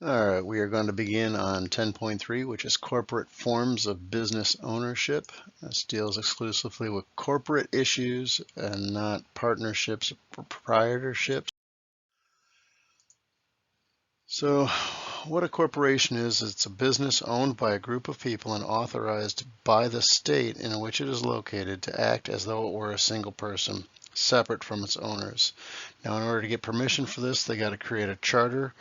All right, we are going to begin on 10.3, which is corporate forms of business ownership. This deals exclusively with corporate issues and not partnerships or proprietorships. So what a corporation is, it's a business owned by a group of people and authorized by the state in which it is located to act as though it were a single person, separate from its owners. Now, in order to get permission for this, they got to create a charter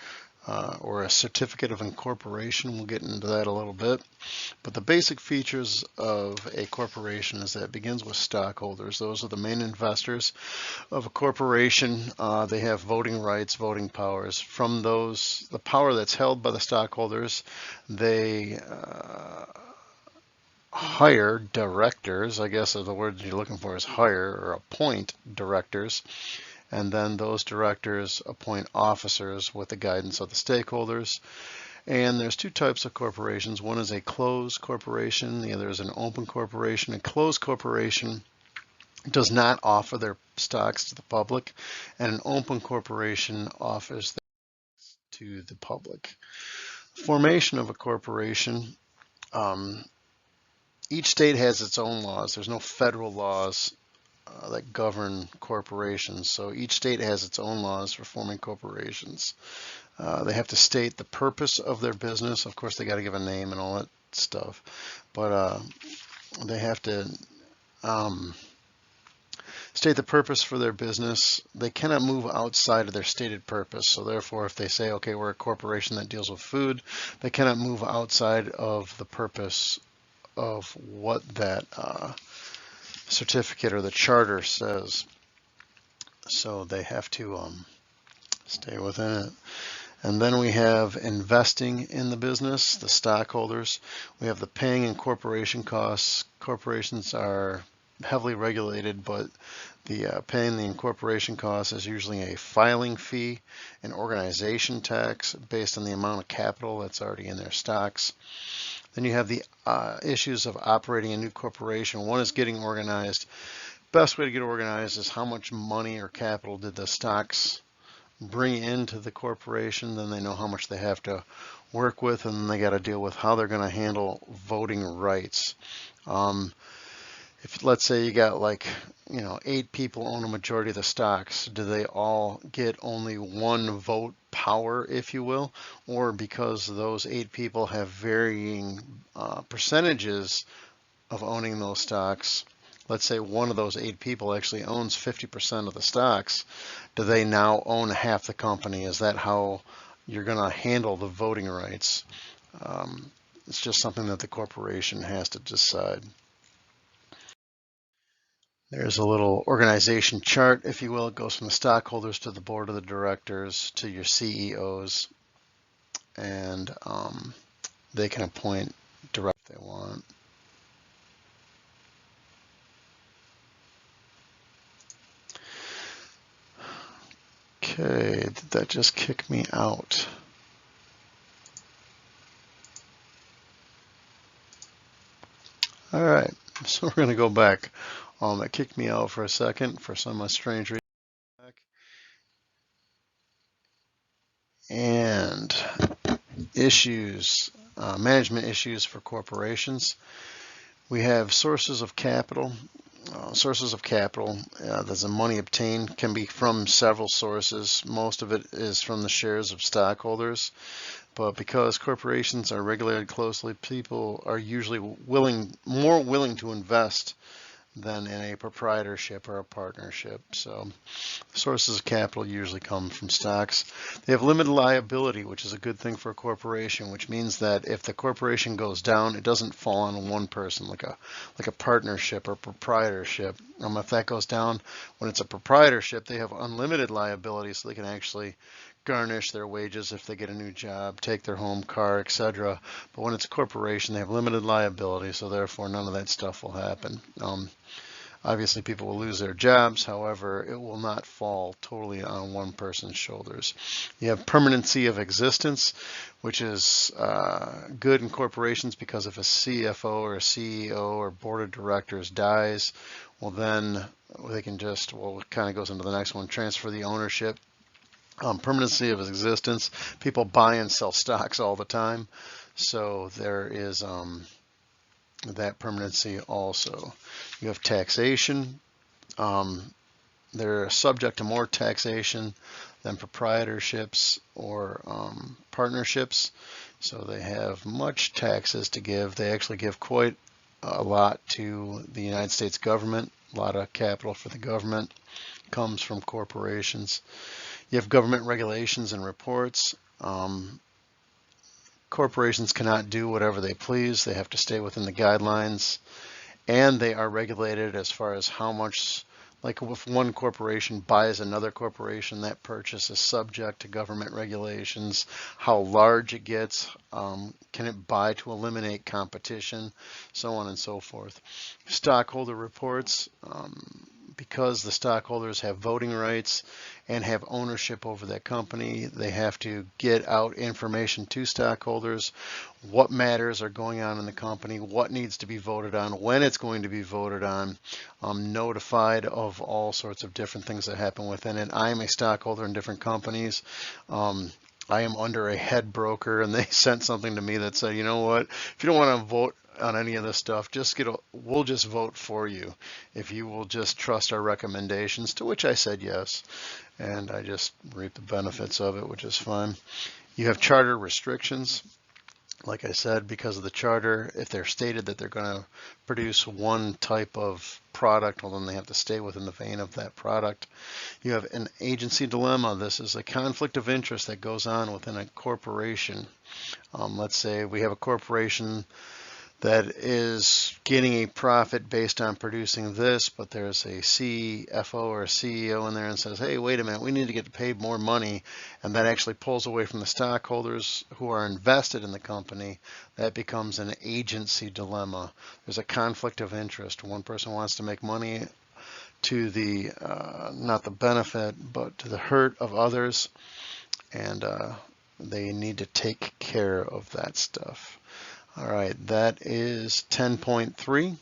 or a certificate of incorporation. We'll get into that a little bit. But the basic features of a corporation is that it begins with stockholders. Those are the main investors of a corporation. They have voting rights, voting powers. From those, the power that's held by the stockholders, they hire directors. I guess the word you're looking for is hire or appoint directors. And then those directors appoint officers with the guidance of the stakeholders. And there's two types of corporations. One is a closed corporation, the other is an open corporation. A closed corporation does not offer their stocks to the public, and an open corporation offers them to the public. Formation of a corporation. Each state has its own laws. There's no federal laws that govern corporations. So each state has its own laws for forming corporations. They have to state the purpose of their business. Of course, they got to give a name and all that stuff. But they have to state the purpose for their business. They cannot move outside of their stated purpose. So therefore, if they say, okay, we're a corporation that deals with food, they cannot move outside of the purpose of what that certificate or the charter says. So they have to stay within it. And then we have investing in the business, the stockholders. We have the paying incorporation costs. Corporations are heavily regulated, but the paying the incorporation costs is usually a filing fee, an organization tax based on the amount of capital that's already in their stocks. Then you have the issues of operating a new corporation. One is getting organized. Best way to get organized is how much money or capital did the stocks bring into the corporation. Then they know how much they have to work with, and then they got to deal with how they're going to handle voting rights. If let's say you got 8 people own a majority of the stocks, do they all get only one vote power, if you will? Or because those 8 people have varying percentages of owning those stocks, let's say one of those 8 people actually owns 50% of the stocks, do they now own half the company? Is that how you're going to handle the voting rights? It's just something that the corporation has to decide. There's a little organization chart, if you will. It goes from the stockholders to the board of the directors to your CEOs, and they can appoint directors if they want. Okay, did that just kick me out? All right, so we're going to go back. It kicked me out for a second for some strange reason. And issues, management issues for corporations. We have sources of capital. Sources of capital, the money obtained can be from several sources. Most of it is from the shares of stockholders. But because corporations are regulated closely, people are usually more willing to invest than in a proprietorship or a partnership. So sources of capital usually come from stocks. They have limited liability, which is a good thing for a corporation, which means that if the corporation goes down, it doesn't fall on one person like a partnership or proprietorship. If that goes down, when it's a proprietorship, they have unlimited liability, so they can actually garnish their wages if they get a new job, take their home car, etc. But when it's a corporation, they have limited liability, so therefore none of that stuff will happen. Obviously, people will lose their jobs. However, it will not fall totally on one person's shoulders. You have permanency of existence, which is good in corporations because if a CFO or a CEO or board of directors dies, well, then they can just, well, it kind of goes into the next one, transfer the ownership Permanency of existence. People buy and sell stocks all the time. So there is that permanency also. You have taxation. They're subject to more taxation than proprietorships or partnerships. So they have much taxes to give. They actually give quite a lot to the United States government. A lot of capital for the government comes from corporations. You have government regulations and reports. Corporations cannot do whatever they please. They have to stay within the guidelines, and they are regulated as far as how much, like if one corporation buys another corporation, that purchase is subject to government regulations, how large it gets, can it buy to eliminate competition, so on and so forth. Stockholder reports, because the stockholders have voting rights and have ownership over that company, they have to get out information to stockholders, what matters are going on in the company, what needs to be voted on, when it's going to be voted on, notified of all sorts of different things that happen within it. I am a stockholder in different companies. I am under a head broker, and they sent something to me that said, you know what, if you don't want to vote on any of this stuff, we'll just vote for you if you will just trust our recommendations, to which I said yes, and I just reap the benefits of it, which is fine. You have charter restrictions. Like I said, because of the charter, if they're stated that they're going to produce one type of product, well, then they have to stay within the vein of that product. You have an agency dilemma. This is a conflict of interest that goes on within a corporation. Let's say we have a corporation that is getting a profit based on producing this, but there's a CFO or a CEO in there and says, hey, wait a minute, we need to get paid more money, and that actually pulls away from the stockholders who are invested in the company. That becomes an agency dilemma. There's a conflict of interest. One person wants to make money to the, not the benefit, but to the hurt of others, and they need to take care of that stuff. All right, that is 10.3.